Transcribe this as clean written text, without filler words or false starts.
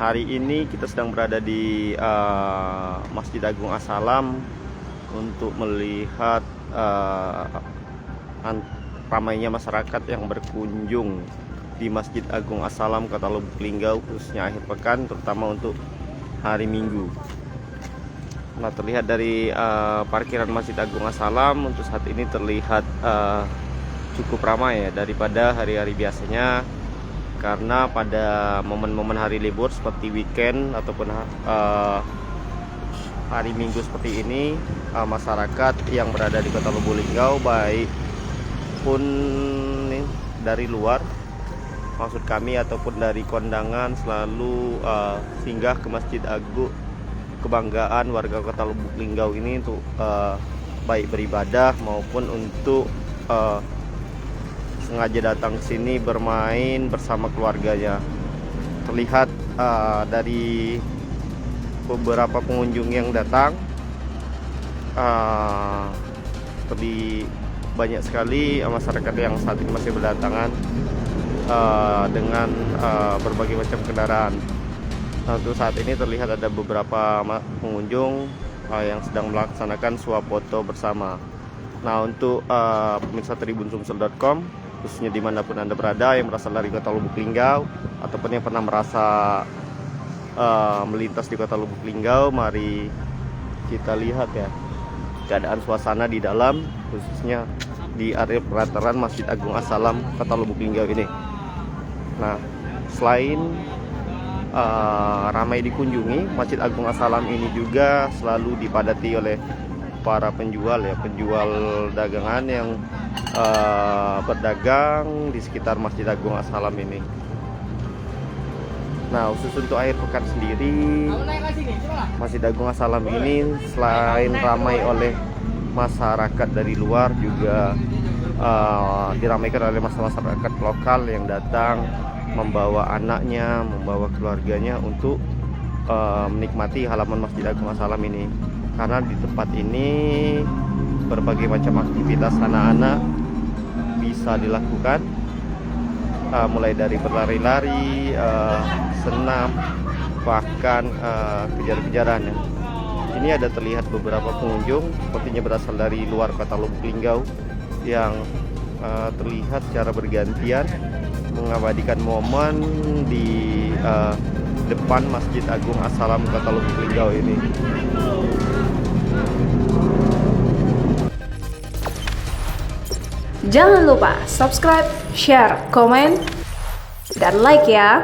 Hari ini kita sedang berada di Masjid Agung As-Salam untuk melihat ramainya masyarakat yang berkunjung di Masjid Agung As-Salam Kota Lubuk Linggau, khususnya akhir pekan, terutama untuk hari Minggu. Nah, terlihat dari parkiran Masjid Agung As-Salam untuk saat ini terlihat cukup ramai ya daripada hari-hari biasanya, karena pada momen-momen hari libur seperti weekend ataupun hari Minggu seperti ini, masyarakat yang berada di Kota Lubuk Linggau, baik pun dari luar, maksud kami, ataupun dari kondangan, selalu singgah ke Masjid Agung kebanggaan warga Kota Lubuk Linggau ini untuk baik beribadah maupun untuk sengaja datang ke sini bermain bersama keluarganya. Terlihat dari beberapa pengunjung yang datang, banyak sekali masyarakat yang saat ini masih berdatangan dengan berbagai macam kendaraan. Untuk saat ini terlihat ada beberapa pengunjung yang sedang melaksanakan swafoto bersama. Nah, untuk pemirsa tribunsumsel.com, khususnya dimanapun Anda berada yang berasal dari Kota Lubuk Linggau ataupun yang pernah merasa melintas di Kota Lubuk Linggau, mari kita lihat ya keadaan suasana di dalam, khususnya di area pelataran Masjid Agung As-Salam Kota Lubuk Linggau ini. Nah, selain ramai dikunjungi, Masjid Agung As-Salam ini juga selalu dipadati oleh para penjual dagangan yang berdagang di sekitar Masjid Agung As-Salam ini. Nah, khusus untuk akhir pekan sendiri, Masjid Agung As-Salam ini selain ramai oleh masyarakat dari luar, juga diramaikan oleh masyarakat lokal yang datang membawa anaknya, membawa keluarganya untuk menikmati halaman Masjid Agung As-Salam ini. Karena di tempat ini berbagai macam aktivitas anak-anak bisa dilakukan, mulai dari berlari-lari, senam, bahkan kejar-kejaran ya. Ini ada terlihat beberapa pengunjung sepertinya berasal dari luar Kota Lubuk Linggau yang terlihat secara bergantian mengabadikan momen di depan Masjid Agung As-Salam Kota Lubuk Linggau ini. Jangan lupa subscribe, share, komen, dan like ya.